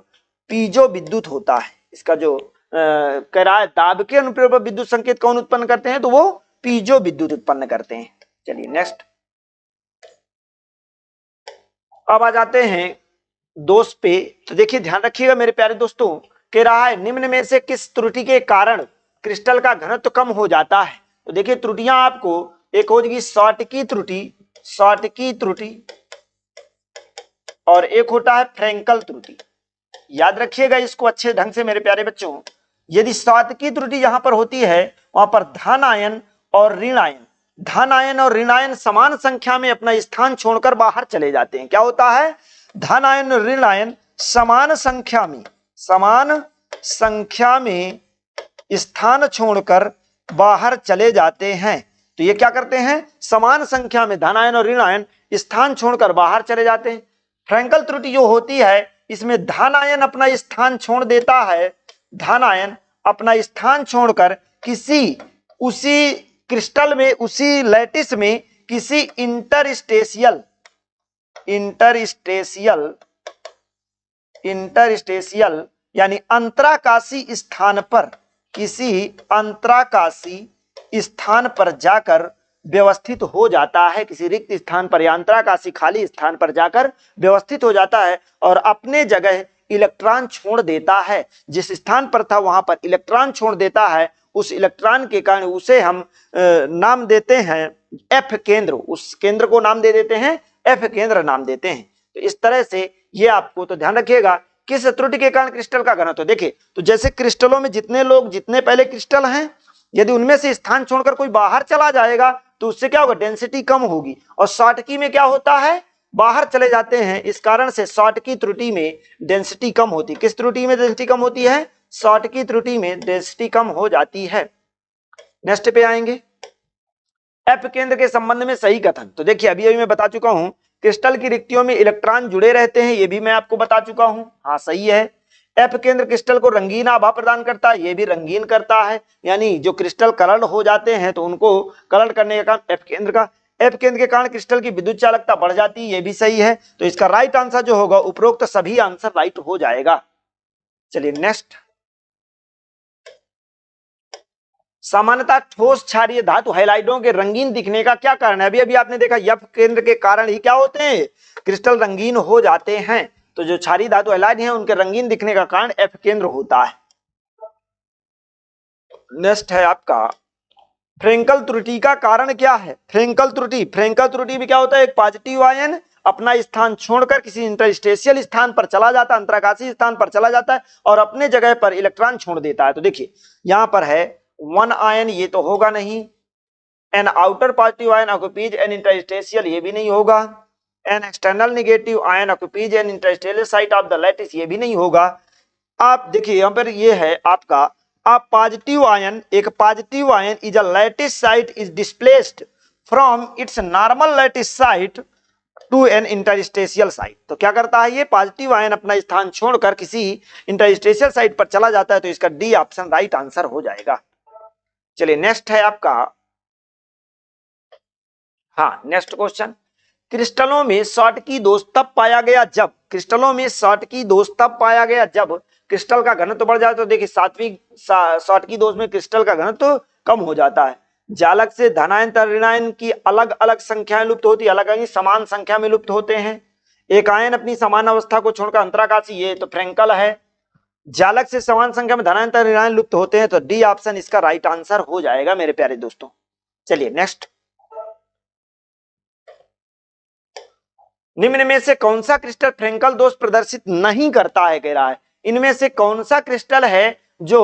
piezo विद्युत होता है। इसका जो कह रहा है दाब के अनुप्रयोग पर विद्युत संकेत कौन उत्पन्न करते हैं, तो वो पीजो विद्युत उत्पन्न करते हैं। चलिए नेक्स्ट, अब आ जाते हैं दोष पे। तो देखिए ध्यान रखिएगा मेरे प्यारे दोस्तों, कह रहा है निम्न में से किस त्रुटि के कारण क्रिस्टल का घनत्व कम हो जाता है। तो देखिए त्रुटियां आपको एक हो जाएगी शॉर्टकी त्रुटि, और एक होता है फ्रैंकल त्रुटि। याद रखिएगा इसको अच्छे ढंग से मेरे प्यारे बच्चों। यदि शॉर्टकी त्रुटि यहां पर होती है, वहां पर धन आयन और ऋण आयन समान संख्या में अपना स्थान छोड़कर बाहर चले जाते हैं। क्या होता है, धन आयन और ऋण आयन समान संख्या में स्थान छोड़कर बाहर चले जाते हैं। तो ये क्या करते हैं, समान संख्या में धन आयन और ऋण आयन स्थान छोड़कर बाहर चले जाते हैं। फ्रैंकल त्रुटि जो होती है, इसमें धन आयन अपना स्थान छोड़ देता है, धन आयन अपना स्थान छोड़कर किसी उसी क्रिस्टल में, उसी लैटिस में किसी इंटरस्टेशियल यानी अंतराकाशी स्थान पर, किसी अंतराकाशी स्थान पर जाकर व्यवस्थित हो जाता है, किसी रिक्त स्थान पर या अंतराकाशी खाली स्थान पर जाकर व्यवस्थित हो जाता है और अपने जगह इलेक्ट्रॉन छोड़ देता है। जिस स्थान पर था वहां पर इलेक्ट्रॉन छोड़ देता है, उस इलेक्ट्रॉन के कारण उसे हम नाम देते हैं एफ केंद्र, उस केंद्र को नाम दे देते हैं एफ केंद्र नाम देते हैं। तो इस तरह से ये आपको तो ध्यान रखिएगा किस त्रुटि के कारण क्रिस्टल का घनत्व। देखिए तो जैसे क्रिस्टलों में जितने पहले क्रिस्टल हैं, यदि उनमें से स्थान छोड़कर कोई बाहर चला जाएगा तो उससे क्या होगा, डेंसिटी कम होगी। और शॉर्टकी में क्या होता है, बाहर चले जाते हैं, इस कारण से शॉर्टकी त्रुटि में डेंसिटी कम होती। किस त्रुटि में डेंसिटी कम होती है, शॉर्टकी त्रुटि में डेंसिटी कम हो जाती है। नेक्स्ट पे आएंगे, एफ केंद्र के संबंध में सही कथन। तो देखिए अभी मैं बता चुका हूं क्रिस्टल की रिक्तियों में इलेक्ट्रॉन जुड़े रहते हैं, ये भी मैं आपको बता चुका हूं, हाँ सही है। एफ केंद्र क्रिस्टल को रंगीन आभा प्रदान करता है, ये भी रंगीन करता है, यानी जो क्रिस्टल कलर्ड हो जाते हैं तो उनको कलर्ड करने का काम एफ केंद्र के कारण क्रिस्टल की विद्युत चालकता बढ़ जाती है, ये भी सही है। तो इसका राइट आंसर जो होगा, उपरोक्त सभी आंसर राइट हो जाएगा। चलिए नेक्स्ट, सामान्यतः ठोस क्षारीय धातु हैलाइडों के रंगीन दिखने का क्या कारण है। अभी आपने देखा एफ केंद्र के कारण ही क्या होते हैं, क्रिस्टल रंगीन हो जाते हैं। तो जो क्षारीय धातु हैलाइड हैं उनके रंगीन दिखने का कारण एफ केंद्र होता है। नेक्स्ट है आपका फ्रैंकल त्रुटि का कारण क्या है। फ्रैंकल त्रुटि में क्या होता है, एक पॉजिटिव आयन अपना स्थान छोड़कर किसी इंटरस्टेशियल स्थान पर चला जाता है, अंतराकाशी स्थान पर चला जाता है और अपने जगह पर इलेक्ट्रॉन छोड़ देता है। तो देखिए यहां पर है वन आयन, ये तो होगा नहीं। An outer positive ion occupies an interstitial, ये भी नहीं होगा। An external negative ion occupies an interstitial site of the lattice, ये भी नहीं होगा। आप देखिए यहां पर ये है आपका पॉजिटिव आयन, एक positive ion is a lattice site is displaced from its normal lattice site to an interstitial site. तो क्या करता है, ये पॉजिटिव आयन अपना स्थान छोड़कर किसी इंटरस्टेशियल साइट पर चला जाता है। तो इसका डी ऑप्शन राइट आंसर हो जाएगा। चलिए नेक्स्ट है आपका, हाँ नेक्स्ट क्वेश्चन, क्रिस्टलों में शॉर्टकी दोष तब पाया गया जब, क्रिस्टल का घनत्व बढ़ जाए। तो देखिए सात्विक शॉर्टकी दोष में क्रिस्टल का घनत्व कम हो जाता है। जालक से धनायन ऋणायन की अलग अलग संख्याएं लुप्त होती है, अलग अलग समान संख्या में लुप्त होते हैं। एक आयन अपनी समान अवस्था को छोड़कर अंतराकाशी, ये तो फ्रैंकल है। जालक से समान संख्या में धनायन ऋणायन लुप्त होते हैं। तो डी ऑप्शन इसका राइट आंसर हो जाएगा मेरे प्यारे दोस्तों। चलिए नेक्स्ट, निम्न में से कौन सा क्रिस्टल फ्रैंकल दोष प्रदर्शित नहीं करता है, कह रहा है इनमें से कौन सा क्रिस्टल है जो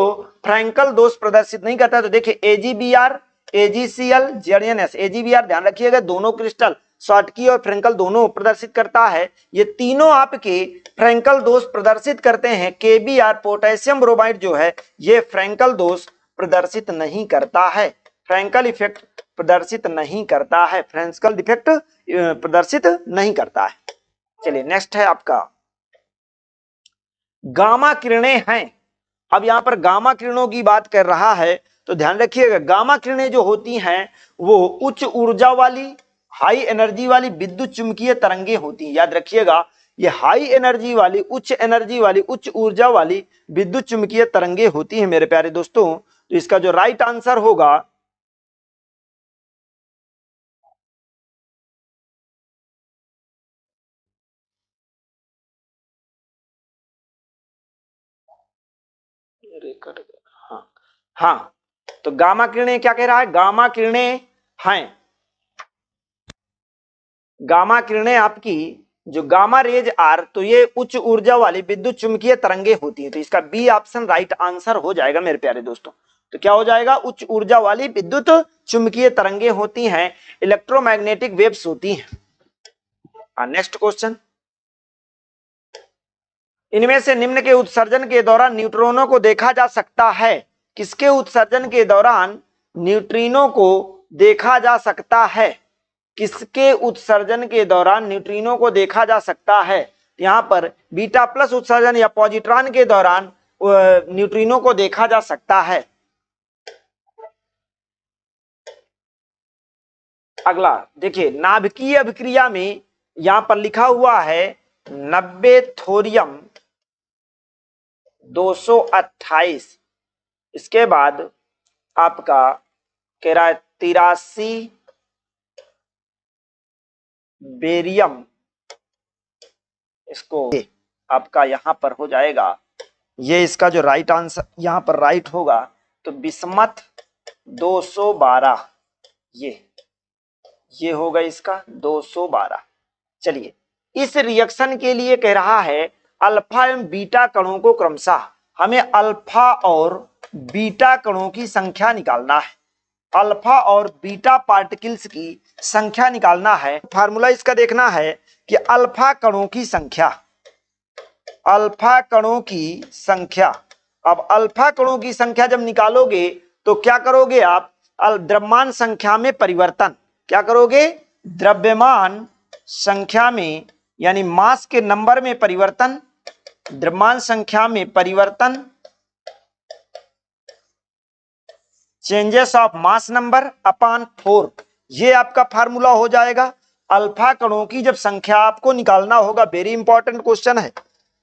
फ्रैंकल दोष प्रदर्शित नहीं करता है। तो देखिए एजीबीआर, एजीसीएल, जेडएनएस। एजीबीआर ध्यान रखिएगा, दोनों क्रिस्टल शॉर्टकी और फ्रैंकल दोनों प्रदर्शित करता है। ये तीनों आपके फ्रैंकल दोष प्रदर्शित करते हैं। केबीआर पोटेशियम ब्रोमाइड जो है ये फ्रैंकल दोष प्रदर्शित नहीं करता है, फ्रैंकल इफेक्ट प्रदर्शित नहीं करता है, फ्रैंकल इफेक्ट प्रदर्शित नहीं करता है। चलिए नेक्स्ट है आपका, गामा किरणें हैं अब यहाँ पर गामा किरणों की बात कर रहा है, तो ध्यान रखिएगा गामा किरणें जो होती हैं वो उच्च ऊर्जा वाली, हाई एनर्जी वाली विद्युत चुंबकीय तरंगे होती हैं। याद रखिएगा ये हाई एनर्जी वाली, उच्च एनर्जी वाली, उच्च ऊर्जा वाली विद्युत चुंबकीय तरंगे होती हैं मेरे प्यारे दोस्तों। तो इसका जो राइट आंसर होगा हाँ हाँ, तो गामा किरणें क्या कह रहा है, गामा किरणें हैं, गामा किरणें आपकी जो गामा रेज आर, तो ये उच्च ऊर्जा वाली विद्युत चुंबकीय तरंगे होती हैं। तो इसका बी ऑप्शन राइट आंसर हो जाएगा मेरे प्यारे दोस्तों। तो क्या हो जाएगा, उच्च ऊर्जा वाली विद्युत चुंबकीय तरंगे होती हैं, इलेक्ट्रोमैग्नेटिक वेव्स होती हैं। नेक्स्ट क्वेश्चन, इनमें से निम्न के उत्सर्जन के दौरान न्यूट्रॉनों को देखा जा सकता है। किसके उत्सर्जन के दौरान न्यूट्रिनो को देखा जा सकता है, किसके उत्सर्जन के दौरान न्यूट्रिनो को देखा जा सकता है। यहां पर बीटा प्लस उत्सर्जन या पॉजिट्रॉन के दौरान न्यूट्रिनो को देखा जा सकता है। अगला देखिए, नाभिकीय अभिक्रिया में यहां पर लिखा हुआ है 90 थोरियम 228, इसके बाद आपका कह रहा है 83 बेरियम, इसको आपका यहां पर हो जाएगा, ये इसका जो राइट आंसर यहां पर राइट होगा तो बिस्मथ 212, ये होगा इसका 212। चलिए, इस रिएक्शन के लिए कह रहा है अल्फा एवं बीटा कणों को क्रमशः हमें अल्फा और बीटा कणों की संख्या निकालना है, अल्फा और बीटा पार्टिकल्स की संख्या निकालना है। फार्मूला इसका देखना है कि अल्फा कणों की संख्या, अल्फा कणों की संख्या, अब अल्फा कणों की संख्या जब निकालोगे तो क्या करोगे आप, द्रव्यमान संख्या में परिवर्तन, क्या करोगे, द्रव्यमान संख्या में यानी मास के नंबर में परिवर्तन, द्रव्यमान संख्या में परिवर्तन, changes of mass number upon 4, ये आपका फार्मूला हो जाएगा। अल्फा कणों की जब संख्या आपको निकालना होगा, वेरी इंपॉर्टेंट क्वेश्चन है,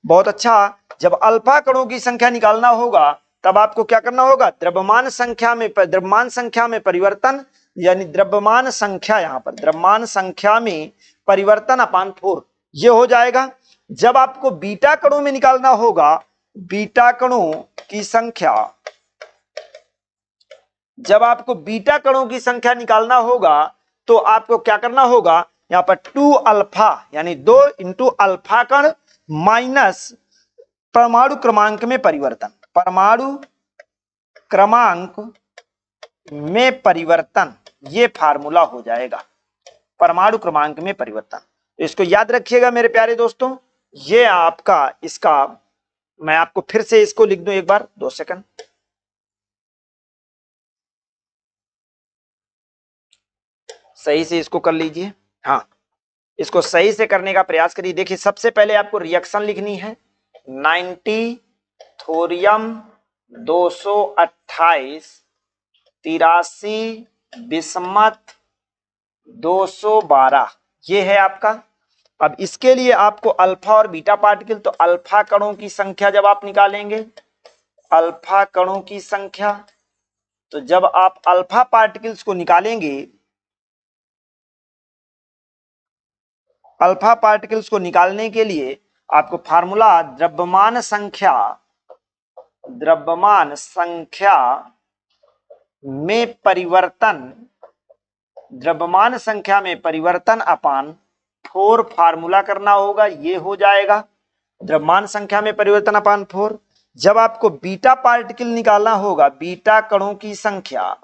बहुत अच्छा, जब अल्फा कणों की संख्या निकालना होगा तब आपको क्या करना होगा, द्रव्यमान संख्या में परिवर्तन, यानी द्रव्यमान संख्या, यहां पर द्रव्यमान संख्या में परिवर्तन अपॉन 4, ये हो जाएगा। जब आपको बीटा कणों में निकालना होगा, बीटा कणों की संख्या, जब आपको बीटा कणों की संख्या निकालना होगा तो आपको क्या करना होगा, यहां पर 2 अल्फा यानी 2 इंटू अल्फा कण माइनस परमाणु क्रमांक में परिवर्तन, परमाणु क्रमांक में परिवर्तन, ये फार्मूला हो जाएगा, परमाणु क्रमांक में परिवर्तन। तो इसको याद रखिएगा मेरे प्यारे दोस्तों, ये आपका इसका, मैं आपको फिर से इसको लिख दूं एक बार, 2 सेकंड, सही से इसको कर लीजिए, हाँ इसको सही से करने का प्रयास करिए। देखिए सबसे पहले आपको रिएक्शन लिखनी है, 90 थोरियम 228 83 बिस्मथ 212, ये है आपका। अब इसके लिए आपको अल्फा और बीटा पार्टिकल, तो अल्फा कणों की संख्या जब आप निकालेंगे, अल्फा कणों की संख्या, तो जब आप अल्फा पार्टिकल्स को निकालेंगे, अल्फा पार्टिकल्स को निकालने के लिए आपको फार्मूला द्रव्यमान संख्या, द्रव्यमान संख्या में परिवर्तन, द्रव्यमान संख्या में परिवर्तन अपान 4 फार्मूला करना होगा, ये हो जाएगा द्रव्यमान संख्या में परिवर्तन अपान 4। जब आपको बीटा पार्टिकल निकालना होगा, बीटा कणों की संख्या,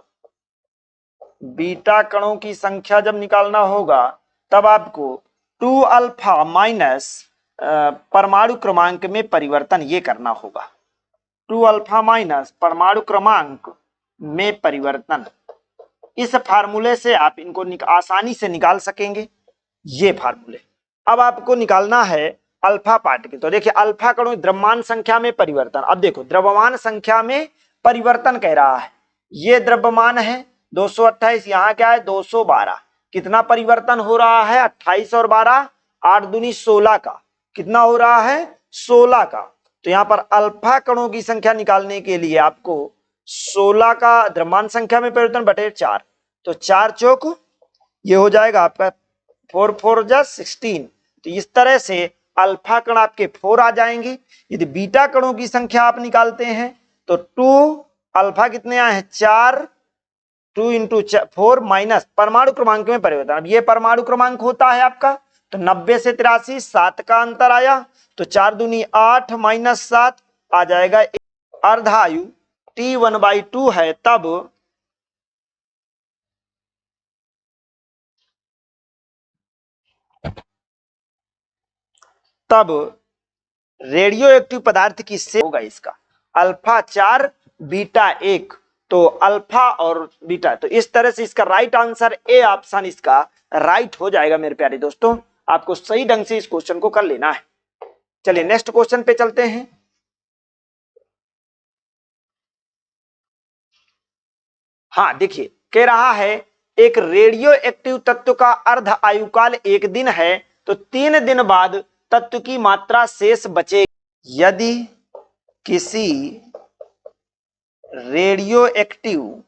बीटा कणों की संख्या जब निकालना होगा तब आपको 2 अल्फा माइनस परमाणु क्रमांक में परिवर्तन, ये करना होगा, 2 अल्फा माइनस परमाणु क्रमांक में परिवर्तन। इस फार्मूले से आप इनको आसानी से निकाल सकेंगे, ये फार्मूले। अब आपको निकालना है अल्फा पार्टिकल। तो देखिए अल्फा कणों द्रव्यमान संख्या में परिवर्तन। अब देखो द्रव्यमान संख्या में परिवर्तन कह रहा है, ये द्रव्यमान है 228, यहाँ क्या है 212, कितना परिवर्तन हो रहा है 28 और 12, 8 दूनी 16 का, कितना हो रहा है 16 का। तो यहाँ पर अल्फा कणों की संख्या निकालने के लिए आपको 16 का द्रव्यमान संख्या में परिवर्तन बटे 4, तो 4 चौक ये हो जाएगा आपका 4 4 जा 16। तो इस तरह से अल्फा कण आपके 4 आ जाएंगे। यदि बीटा कणों की संख्या आप निकालते हैं तो 2, अल्फा कितने आए हैं 4, 2 इंटू 4 माइनस परमाणु क्रमांक में परिवर्तन। अब ये परमाणु क्रमांक होता है आपका, तो 90 से 83 7 का अंतर आया, तो 4 दूनी 8 माइनस 7 आ जाएगा। अर्धायु T1/2 है, तब रेडियो एक्टिव पदार्थ की से होगा इसका अल्फा 4 बीटा 1, तो अल्फा और बीटा, तो इस तरह से इसका राइट आंसर ए ऑप्शन इसका राइट हो जाएगा मेरे प्यारे दोस्तों। आपको सही ढंग से इस क्वेश्चन को कर लेना है। चलिए नेक्स्ट क्वेश्चन पे चलते हैं। हाँ देखिए कह रहा है एक रेडियो एक्टिव तत्व का अर्ध आयुकाल 1 दिन है, तो 3 दिन बाद तत्व की मात्रा शेष बचेगी। किसी रेडियो एक्टिव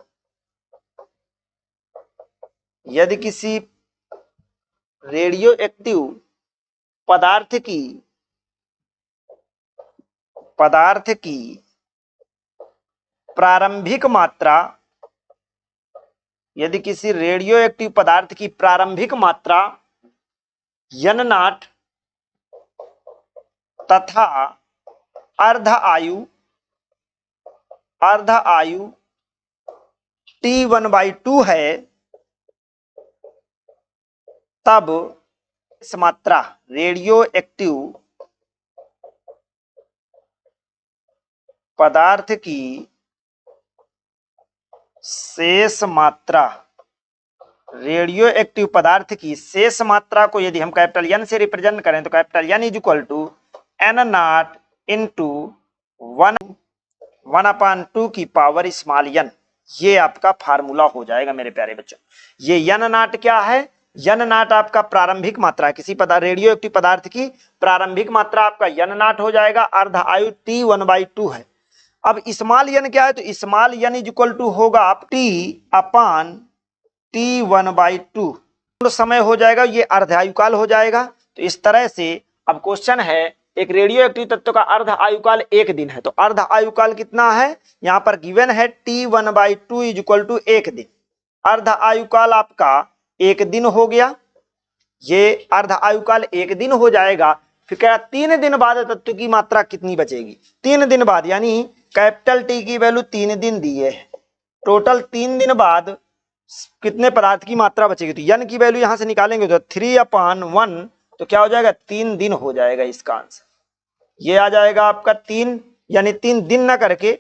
यदि किसी रेडियो एक्टिव पदार्थ की प्रारंभिक मात्रा, यदि किसी रेडियो एक्टिव पदार्थ की प्रारंभिक मात्रा n0 तथा अर्ध आयु T1/2 है, तब इस मात्रा रेडियो एक्टिव पदार्थ की शेष मात्रा, रेडियो एक्टिव पदार्थ की शेष मात्रा को यदि हम कैपिटल N से रिप्रेजेंट करें तो कैपिटल N = n0 इंटू 1/2 की पावर स्मॉल n, ये आपका फार्मूला हो जाएगा मेरे प्यारे बच्चों। ये n0 क्या है, n0 आपका प्रारंभिक मात्रा, किसी रेडियो एक्टिव पदार्थ की प्रारंभिक मात्रा आपका n0 हो जाएगा, अर्ध आयु T1/2 है। अब स्मॉल n क्या है, तो स्मॉल n = होगा आप T1/2 समय हो जाएगा, ये अर्ध आयुकाल हो जाएगा। तो इस तरह से अब क्वेश्चन है एक रेडियो एक्टिव तत्व का अर्ध आयुकाल 1 दिन है, तो अर्ध आयुकाल कितना है, यहां पर गिवन है T1/2 = 1 दिन। अर्ध आयुकाल आपका 1 दिन हो गया, ये अर्ध आयुकाल 1 दिन हो जाएगा। फिर क्या 3 दिन बाद तत्व की मात्रा कितनी बचेगी, 3 दिन बाद, यानी कैपिटल T की वैल्यू 3 दिन दी है, टोटल 3 दिन बाद कितने पदार्थ की मात्रा बचेगी, तो n की वैल्यू यहां से निकालेंगे तो 3/1, तो क्या हो जाएगा 3 दिन हो जाएगा इसका आंसर। ये आ जाएगा आपका 3, यानी 3 दिन ना करके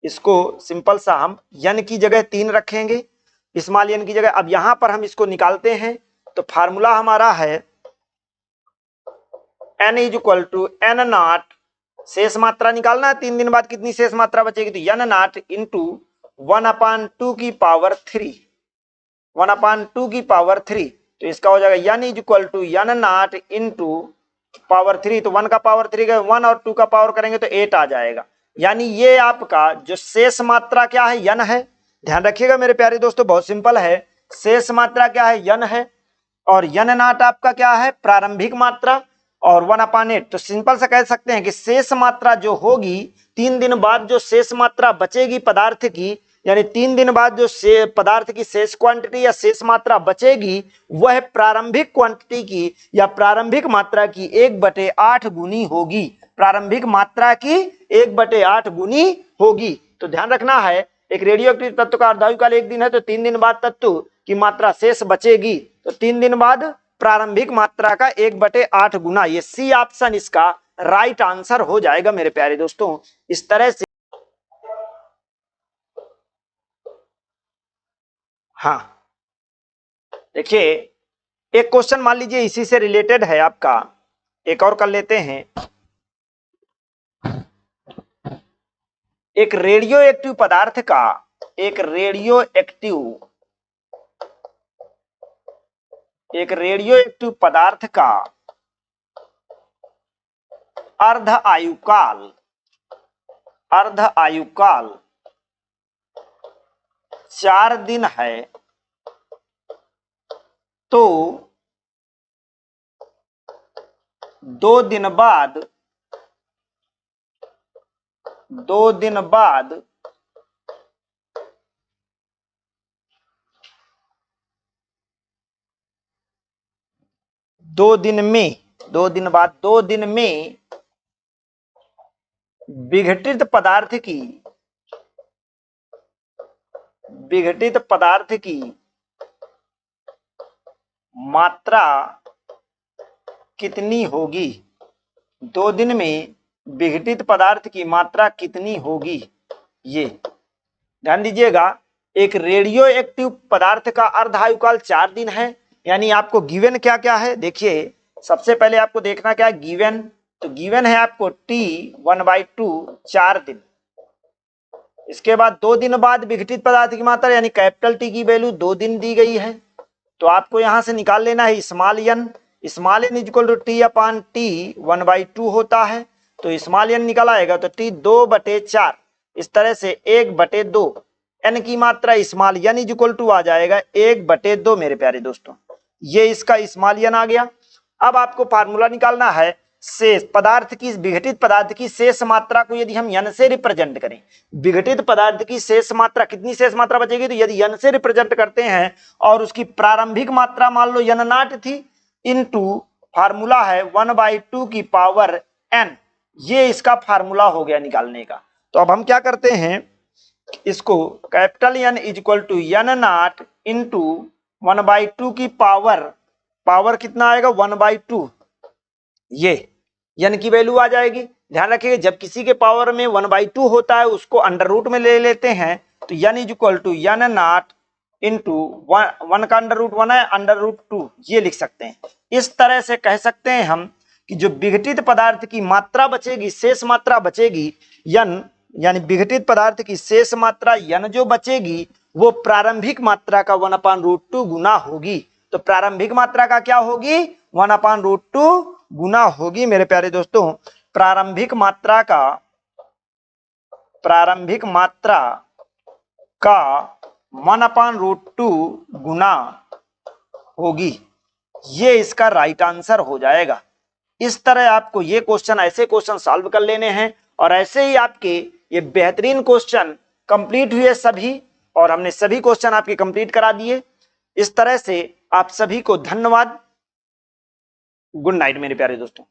इसको सिंपल सा हम n की जगह 3 रखेंगे, स्मॉल n की जगह। अब यहां पर हम इसको निकालते हैं, तो फार्मूला हमारा है n = n0, शेष मात्रा निकालना है, 3 दिन बाद कितनी शेष मात्रा बचेगी, तो n0 इंटू 1/2 की पावर 3, 1/2 की पावर 3, तो इसका हो जाएगा n = n0 इंटू पावर 3, तो 1 का पावर 3 का 1 और 2 का पावर करेंगे तो 8 आ जाएगा। यानी ये आपका जो शेष मात्रा क्या है, n है। ध्यान रखिएगा मेरे प्यारे दोस्तों, बहुत सिंपल है, शेष मात्रा क्या है, n है, और n0 आपका क्या है, प्रारंभिक मात्रा, और 1/8, तो सिंपल सा कह सकते हैं कि शेष मात्रा जो होगी 3 दिन बाद, जो शेष मात्रा बचेगी पदार्थ की, यानी 3 दिन बाद जो पदार्थ की शेष क्वांटिटी या शेष मात्रा बचेगी, वह प्रारंभिक क्वांटिटी की या प्रारंभिक मात्रा की 1/8 गुनी होगी, प्रारंभिक मात्रा की 1/8 गुनी होगी। तो ध्यान रखना है, एक रेडियो एक्टिव तत्व का अर्धायुकाल 1 दिन है, तो 3 दिन बाद तत्व की मात्रा शेष बचेगी, तो 3 दिन बाद प्रारंभिक मात्रा का 1/8 गुना, ये सी ऑप्शन इसका राइट आंसर हो जाएगा मेरे प्यारे दोस्तों। इस तरह से हाँ देखिए एक क्वेश्चन मान लीजिए इसी से रिलेटेड है आपका, एक और कर लेते हैं। एक रेडियो एक्टिव पदार्थ का, एक रेडियो एक्टिव पदार्थ का अर्ध आयुकाल 4 दिन है, तो 2 दिन बाद 2 दिन में विघटित पदार्थ की मात्रा कितनी होगी? 2 दिन में विघटित पदार्थ की मात्रा कितनी होगी? ये ध्यान दीजिएगा। एक रेडियो एक्टिव पदार्थ का अर्ध आयुकाल 4 दिन है, यानी आपको गिवन क्या क्या है देखिए। सबसे पहले आपको देखना क्या है गिवन, तो गिवन है आपको T1/2 4 दिन। इसके बाद 2 दिन बाद विघटित पदार्थ की मात्रा यानी कैपिटल टी की वैल्यू 2 दिन दी गई है, तो आपको यहां से निकाल लेना है small N equal to T/T 1/2 होता है, तो स्मॉल एन निकल आएगा तो T 2/4, इस तरह से 1/2 एन की मात्रा स्मॉल एन इक्वल टू आ जाएगा 1/2 मेरे प्यारे दोस्तों। ये इसका स्मॉल एन आ गया। अब आपको फार्मूला निकालना है शेष पदार्थ की, विघटित पदार्थ की शेष मात्रा को यदि हम n से रिप्रेजेंट करें, विघटित पदार्थ की शेष मात्रा, कितनी शेष मात्रा बचेगी, तो यदि n से रिप्रेजेंट करते हैं और उसकी प्रारंभिक मात्रा मान लो n0 थी, इनटू फार्मूला है 1/2 की पावर n, ये इसका फार्मूला हो गया निकालने का। तो अब हम क्या करते हैं, इसको capital N equal to n0 into 1/2 की पावर कितना आएगा 1/2, ये n की वैल्यू आ जाएगी। ध्यान रखिएगा जब किसी के पावर में 1/2 होता है उसको अंडर रूट में ले लेते हैं, तो n equal to n0 into 1 का अंडर रूट 1 है, अंडर रूट 2 ये लिख सकते हैं। इस तरह से कह सकते हैं हम कि जो विघटित पदार्थ की मात्रा बचेगी, शेष मात्रा बचेगी n, यानी विघटित पदार्थ की शेष मात्रा n जो बचेगी वो प्रारंभिक मात्रा का 1/√2 गुना होगी। तो प्रारंभिक मात्रा का क्या होगी 1/√2 गुना होगी मेरे प्यारे दोस्तों। प्रारंभिक मात्रा का 1/√2 गुना होगी, ये इसका राइट आंसर हो जाएगा। इस तरह आपको ये क्वेश्चन, ऐसे क्वेश्चन सॉल्व कर लेने हैं, और ऐसे ही आपके ये बेहतरीन क्वेश्चन कंप्लीट हुए सभी, और हमने सभी क्वेश्चन आपके कंप्लीट करा दिए। इस तरह से आप सभी को धन्यवाद। गुड नाइट मेरे प्यारे दोस्तों।